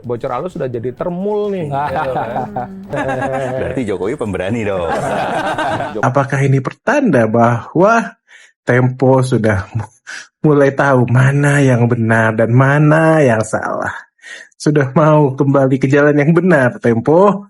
bocor halus sudah jadi termul nih. Berarti Jokowi pemberani dong. Apakah ini pertanda bahwa Tempo sudah mulai tahu mana yang benar dan mana yang salah? Sudah mau kembali ke jalan yang benar, Tempo?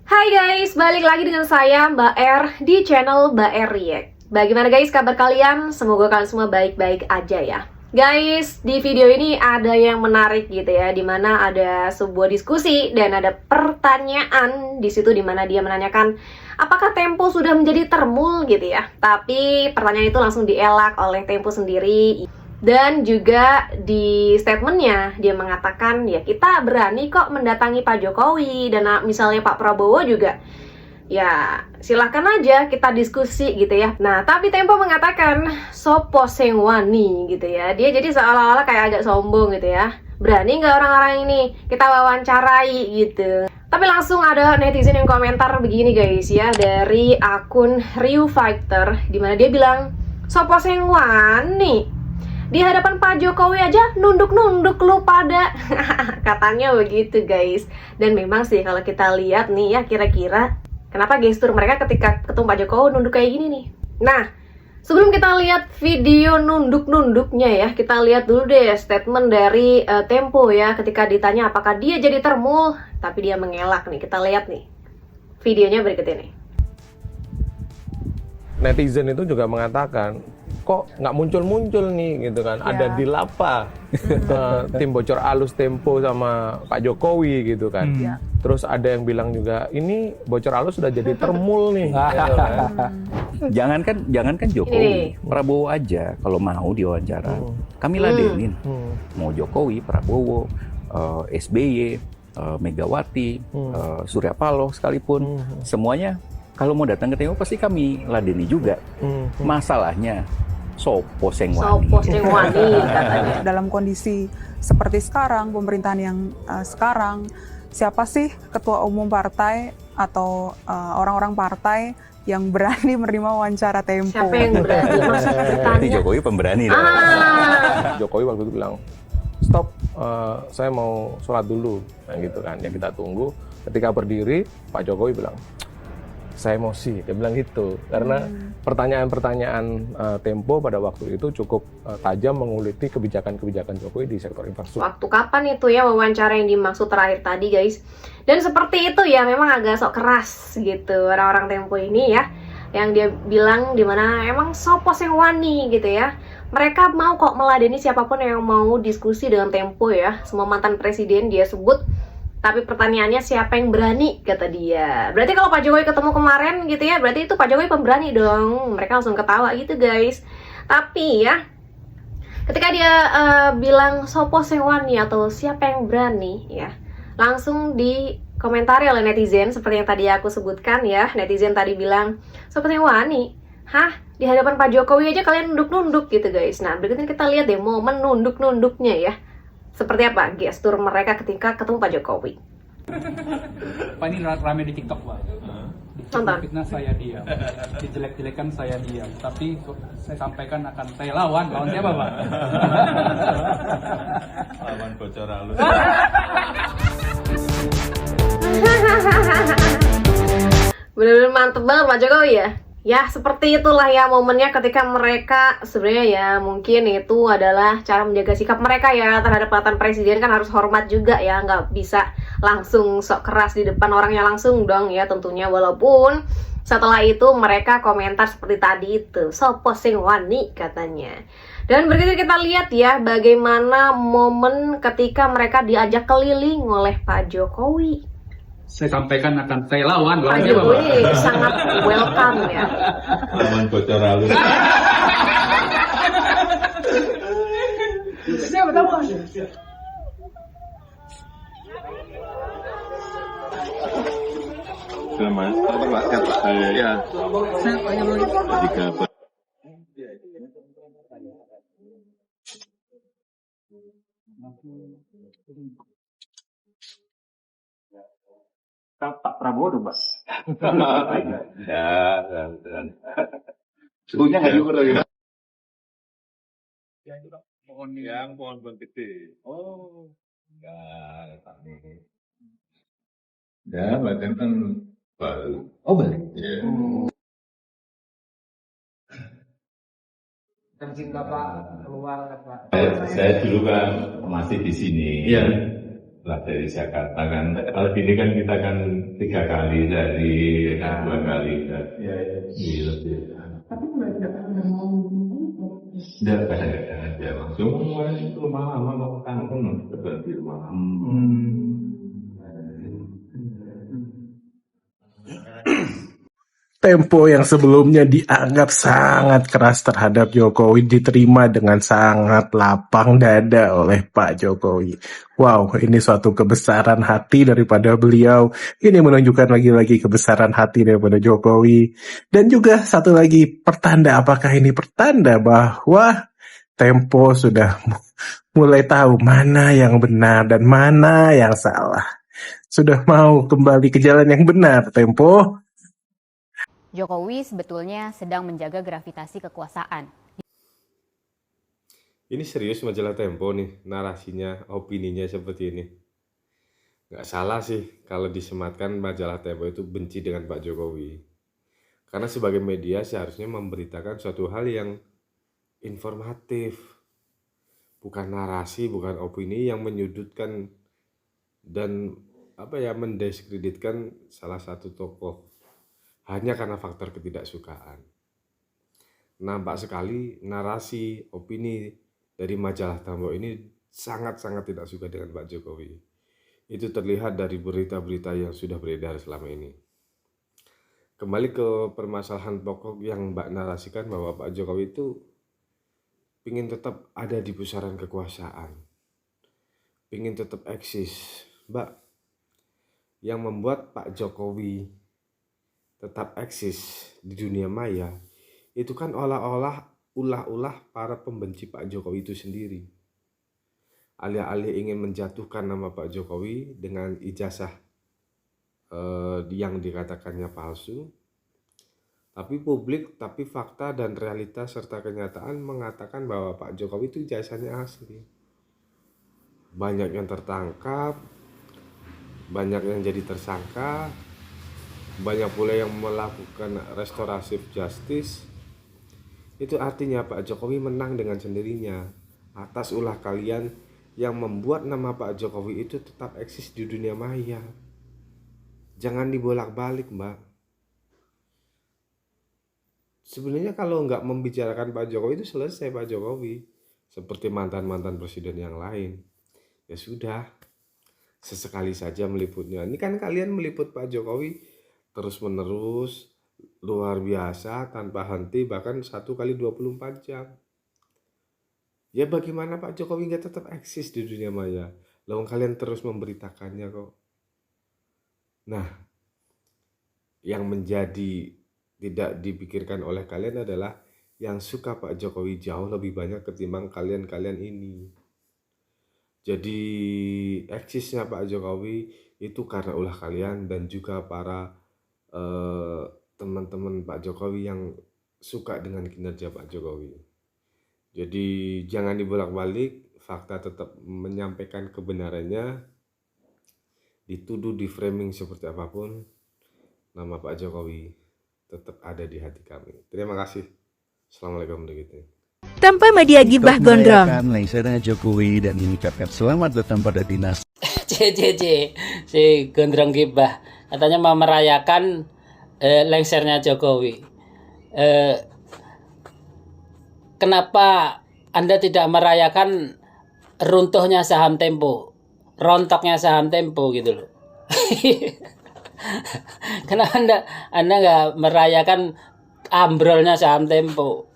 Hai guys, balik lagi dengan saya Mbak R di channel Mbak R React. Bagaimana guys kabar kalian? Semoga kalian semua baik-baik aja ya. Guys, di video ini ada yang menarik gitu ya, dimana ada sebuah diskusi dan ada pertanyaan di situ dimana dia menanyakan apakah Tempo sudah menjadi termul gitu ya. Tapi pertanyaan itu langsung dielak oleh Tempo sendiri. Dan juga di statementnya dia mengatakan ya kita berani kok mendatangi Pak Jokowi dan misalnya Pak Prabowo juga ya silahkan aja kita diskusi gitu ya. Nah tapi Tempo mengatakan sopo sing wani gitu ya. Dia jadi seolah-olah kayak agak sombong gitu ya. Berani nggak orang-orang ini kita wawancarai gitu. Tapi langsung ada netizen yang komentar begini guys ya, dari akun Ryu Fighter, dimana dia bilang sopo sing wani, di hadapan Pak Jokowi aja nunduk-nunduk lu pada. Katanya begitu guys. Dan memang sih kalau kita lihat nih ya, kira-kira kenapa gestur mereka ketika ketemu Pak Jokowi nunduk kayak gini nih. Nah, sebelum kita lihat video nunduk-nunduknya ya, kita lihat dulu deh statement dari Tempo ya, ketika ditanya apakah dia jadi termul, tapi dia mengelak nih. Kita lihat nih videonya berikut ini. Netizen itu juga mengatakan kok nggak muncul-muncul nih gitu kan, ada di Lapa tim bocor halus Tempo sama Pak Jokowi gitu kan. Terus ada yang bilang juga ini bocor halus sudah jadi termul nih. Gitu kan. Jangankan Jokowi, Prabowo aja kalau mau diwawancara, kami ladenin. Mau Jokowi, Prabowo, SBY, Megawati, Surya Paloh sekalipun, semuanya kalau mau datang ke Tempo pasti kami ladeni juga. Masalahnya sopo sing wani katanya. Dalam kondisi seperti sekarang, pemerintahan yang sekarang, siapa sih ketua umum partai atau orang-orang partai yang berani menerima wawancara Tempo? Siapa yang berani masuk Berarti bertanya? Jokowi pemberani dong. Jokowi waktu itu bilang stop, saya mau sholat dulu, nah gitu kan. Ya kita tunggu. Ketika berdiri, Pak Jokowi bilang saya emosi, dia bilang gitu karena pertanyaan-pertanyaan Tempo pada waktu itu cukup tajam menguliti kebijakan-kebijakan Jokowi di sektor infrastruktur. Waktu kapan itu ya wawancara yang dimaksud terakhir tadi guys? Dan seperti itu ya, memang agak sok keras gitu orang-orang Tempo ini ya, yang dia bilang dimana emang sopo sing wani gitu ya. Mereka mau kok meladeni siapapun yang mau diskusi dengan Tempo ya. Semua mantan presiden dia sebut. Tapi pertanyaannya siapa yang berani, kata dia. Berarti kalau Pak Jokowi ketemu kemarin gitu ya, berarti itu Pak Jokowi pemberani dong. Mereka langsung ketawa gitu guys. Tapi ya, ketika dia bilang sopo sing wani atau siapa yang berani ya, langsung dikomentari oleh netizen seperti yang tadi aku sebutkan ya. Netizen tadi bilang sopo sing wani, hah, di hadapan Pak Jokowi aja kalian nunduk-nunduk gitu guys. Nah berikutnya kita lihat deh momen nunduk-nunduknya ya, seperti apa gestur mereka ketika ketemu Pak Jokowi. Pak, ini rame di TikTok, Pak. Nonton. Fitnah saya diam, dijelek-jelekan saya diam, tapi saya sampaikan akan saya lawan siapa, Pak? Lawan bocor halus. Bener-bener mantep banget Pak Jokowi ya. Ya seperti itulah ya momennya ketika mereka sebenarnya ya mungkin itu adalah cara menjaga sikap mereka ya terhadap mantan presiden, kan harus hormat juga ya, nggak bisa langsung sok keras di depan orangnya langsung dong ya tentunya. Walaupun setelah itu mereka komentar seperti tadi itu sopo sing wani katanya. Dan berikutnya kita lihat ya bagaimana momen ketika mereka diajak keliling oleh Pak Jokowi. Saya sampaikan akan saya lawan Pak siapa, Pak? Jokowi sangat welcome ya. Lawan bocor halus. Siapa tahu? Mas, apa Pak? Siapa? Ya. Siapa yang mau? Tiga. Pak Prabowo dong, Pak. Ya, dan Suhunya nggak diukur lagi. Yang pohon gede. Oh, enggak, tak nih. Ya, badan kan baru. Oh, balik. Iya. Kencing Bapak keluar Pak. Saya dulu kan masih di sini. Iya. Setelah dari Jakarta kan. Kalau di sini kan kita kan 3 kali dari 2 kali. Iya. Iya. Tapi mereka mau Enggak kadang-kadang aja langsung itu lama-lama mau ke kampung di rumah. Tempo yang sebelumnya dianggap sangat keras terhadap Jokowi diterima dengan sangat lapang dada oleh Pak Jokowi. Wow, ini suatu kebesaran hati daripada beliau. Ini menunjukkan lagi-lagi kebesaran hati daripada Jokowi. Dan juga satu lagi pertanda, apakah ini pertanda bahwa Tempo sudah mulai tahu mana yang benar dan mana yang salah. Sudah mau kembali ke jalan yang benar, Tempo. Jokowi sebetulnya sedang menjaga gravitasi kekuasaan. Ini serius majalah Tempo nih, narasinya, opininya seperti ini. Nggak salah sih kalau disematkan majalah Tempo itu benci dengan Pak Jokowi. Karena sebagai media seharusnya memberitakan suatu hal yang informatif. Bukan narasi, bukan opini yang menyudutkan dan mendiskreditkan salah satu tokoh. Hanya karena faktor ketidaksukaan. Nampak sekali narasi, opini dari majalah Tempo ini sangat-sangat tidak suka dengan Pak Jokowi. Itu terlihat dari berita-berita yang sudah beredar selama ini. Kembali ke permasalahan pokok yang Mbak narasikan bahwa Pak Jokowi itu ingin tetap ada di pusaran kekuasaan. Ingin tetap eksis. Mbak, yang membuat Pak Jokowi tetap eksis di dunia maya, itu kan ulah-ulah para pembenci Pak Jokowi itu sendiri. Alih-alih ingin menjatuhkan nama Pak Jokowi dengan ijazah yang dikatakannya palsu, tapi publik, tapi fakta dan realitas serta kenyataan mengatakan bahwa Pak Jokowi itu ijazahnya asli. Banyak yang tertangkap, banyak yang jadi tersangka, banyak pula yang melakukan restoratif justice. Itu artinya Pak Jokowi menang dengan sendirinya atas ulah kalian yang membuat nama Pak Jokowi itu tetap eksis di dunia maya. Jangan dibolak-balik, Mbak. Sebenarnya kalau nggak membicarakan Pak Jokowi itu selesai Pak Jokowi. Seperti mantan-mantan presiden yang lain. Ya sudah, sesekali saja meliputnya. Ini kan kalian meliput Pak Jokowi terus-menerus, luar biasa, tanpa henti, bahkan 1 kali 24 jam. Ya bagaimana Pak Jokowi nggak tetap eksis di dunia maya? Lalu kalian terus memberitakannya kok. Nah, yang menjadi tidak dipikirkan oleh kalian adalah yang suka Pak Jokowi jauh lebih banyak ketimbang kalian-kalian ini. Jadi eksisnya Pak Jokowi itu karena ulah kalian dan juga para teman-teman Pak Jokowi yang suka dengan kinerja Pak Jokowi. Jadi jangan dibolak-balik, fakta tetap menyampaikan kebenarannya, dituduh di framing seperti apapun, nama Pak Jokowi tetap ada di hati kami. Terima kasih. Assalamualaikum warahmatullahi wabarakatuh. Tanpa media gibah gondrong. Lengsernya Jokowi dan mengucapkan selamat datang pada dinas. Si gondrong gibah katanya mau merayakan lengsernya Jokowi. Kenapa Anda tidak merayakan runtuhnya saham Tempo, rontoknya saham Tempo gitu loh? Kenapa Anda nggak merayakan ambrolnya saham Tempo?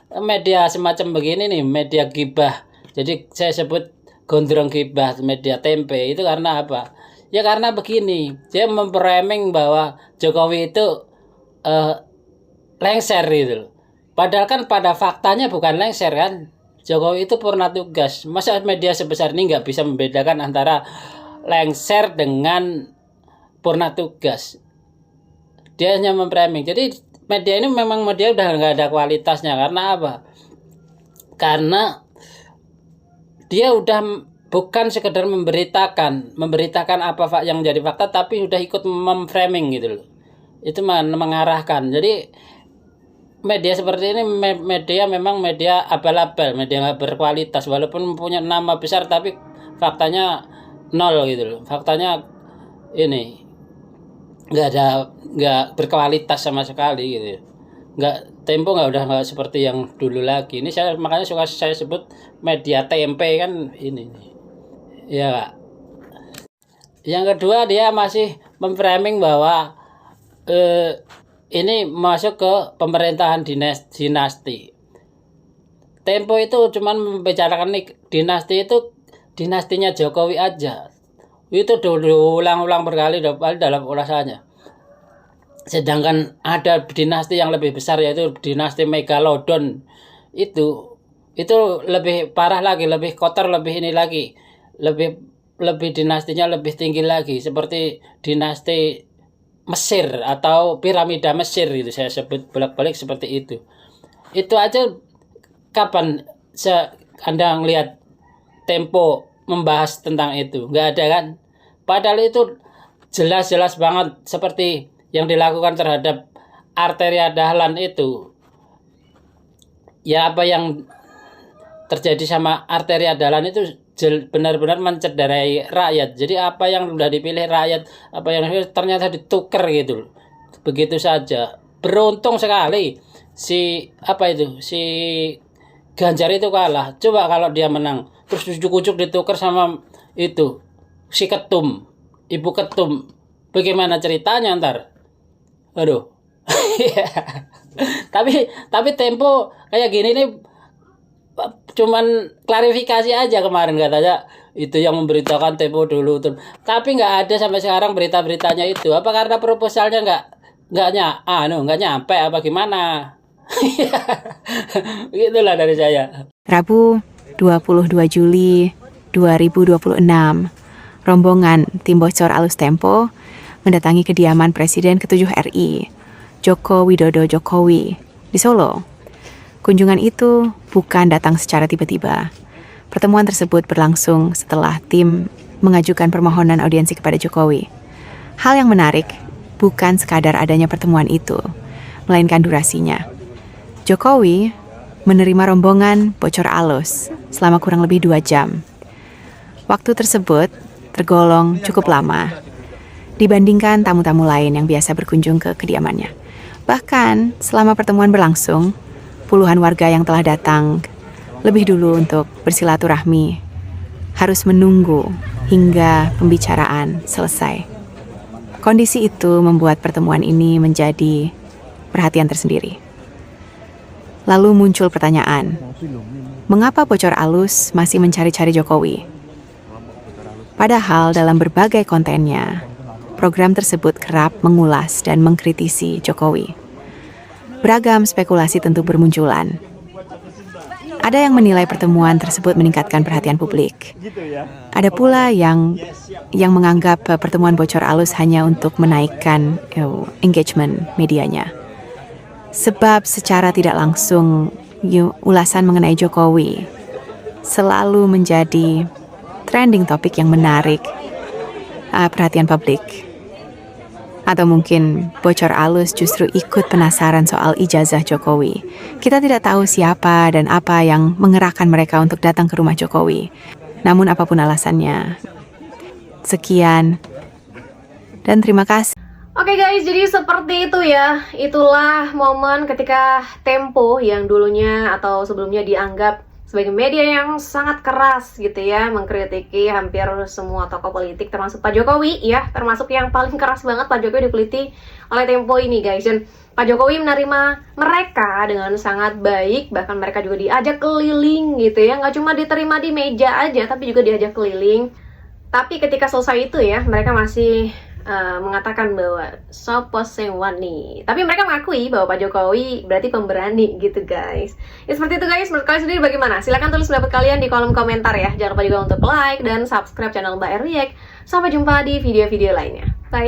Media semacam begini nih, media gibah. Jadi saya sebut gondrong gibah media tempe itu karena apa? Ya karena begini, dia memframing bahwa Jokowi itu lengser gitu. Padahal kan pada faktanya bukan lengser kan. Jokowi itu purna tugas. Masa media sebesar ini nggak bisa membedakan antara lengser dengan purna tugas? Dia hanya memframing. Jadi media ini memang media udah nggak ada kualitasnya. Karena apa? Karena dia udah bukan sekedar memberitakan apa yang jadi fakta, tapi udah ikut memframing gitu loh. Itu mengarahkan. Jadi media seperti ini media memang media abal-abal, media nggak berkualitas, walaupun punya nama besar tapi faktanya nol gitu loh. Faktanya ini nggak berkualitas sama sekali gitu. Tempo udah nggak seperti yang dulu lagi. Ini makanya suka saya sebut media tempe kan ini. Ya Kak. Yang kedua, dia masih memframing bahwa ini masuk ke pemerintahan dinasti. Tempo itu cuman membicarakan dinasti itu dinastinya Jokowi aja. Itu diulang-ulang berkali dalam ulasannya. Sedangkan ada dinasti yang lebih besar, yaitu dinasti Megalodon. Itu lebih parah lagi, lebih kotor, lebih ini lagi. Lebih dinastinya lebih tinggi lagi, seperti dinasti Mesir atau piramida Mesir itu saya sebut bolak-balik seperti itu. Itu aja kapan Anda ngelihat Tempo membahas tentang itu? Nggak ada kan? Padahal itu jelas-jelas banget seperti yang dilakukan terhadap Arteria Dahlan itu. Ya, apa yang terjadi sama Arteria Dahlan itu benar-benar mencederai rakyat. Jadi apa yang sudah dipilih rakyat, apa yang ternyata ditukar gitu. Begitu saja. Beruntung sekali si Ganjar itu kalah. Coba kalau dia menang, terus ujuk-ujuk ditukar sama itu si ketum, ibu ketum. Bagaimana ceritanya ntar? Aduh. tapi Tempo kayak gini nih cuman klarifikasi aja kemarin, katanya itu yang memberitakan Tempo dulu, tapi nggak ada sampai sekarang berita-beritanya itu. Apa karena proposalnya nggak nyampe apa gimana? Itulah dari saya. Rabu 22 Juli 2026, rombongan tim bocor alus Tempo mendatangi kediaman Presiden ke-7 RI, Joko Widodo Jokowi, di Solo. Kunjungan itu bukan datang secara tiba-tiba. Pertemuan tersebut berlangsung setelah tim mengajukan permohonan audiensi kepada Jokowi. Hal yang menarik bukan sekadar adanya pertemuan itu, melainkan durasinya. Jokowi menerima rombongan bocor alus selama kurang lebih 2 jam. Waktu tersebut tergolong cukup lama dibandingkan tamu-tamu lain yang biasa berkunjung ke kediamannya. Bahkan selama pertemuan berlangsung, puluhan warga yang telah datang lebih dulu untuk bersilaturahmi harus menunggu hingga pembicaraan selesai. Kondisi itu membuat pertemuan ini menjadi perhatian tersendiri. Lalu muncul pertanyaan, mengapa bocor alus masih mencari-cari Jokowi? Padahal dalam berbagai kontennya, program tersebut kerap mengulas dan mengkritisi Jokowi. Beragam spekulasi tentu bermunculan. Ada yang menilai pertemuan tersebut meningkatkan perhatian publik. Ada pula yang menganggap pertemuan bocor alus hanya untuk menaikkan engagement medianya. Sebab secara tidak langsung ulasan mengenai Jokowi selalu menjadi trending topik yang menarik perhatian publik. Atau mungkin bocor alus justru ikut penasaran soal ijazah Jokowi. Kita tidak tahu siapa dan apa yang mengerahkan mereka untuk datang ke rumah Jokowi. Namun apapun alasannya. Sekian dan terima kasih. Oke guys, jadi seperti itu ya. Itulah momen ketika Tempo yang dulunya atau sebelumnya dianggap sebagai media yang sangat keras gitu ya, mengkritiki hampir semua tokoh politik termasuk Pak Jokowi ya, termasuk yang paling keras banget Pak Jokowi dipeliti oleh Tempo ini guys. Dan Pak Jokowi menerima mereka dengan sangat baik, bahkan mereka juga diajak keliling gitu ya, nggak cuma diterima di meja aja tapi juga diajak keliling. Tapi ketika selesai itu ya, mereka masih mengatakan bahwa sopo sing wani. Tapi mereka mengakui bahwa Pak Jokowi berarti pemberani gitu guys. Ya seperti itu guys, menurut kalian sendiri bagaimana? Silahkan tulis pendapat kalian di kolom komentar ya. Jangan lupa juga untuk like dan subscribe channel Mbak R React. Sampai jumpa di video-video lainnya. Bye.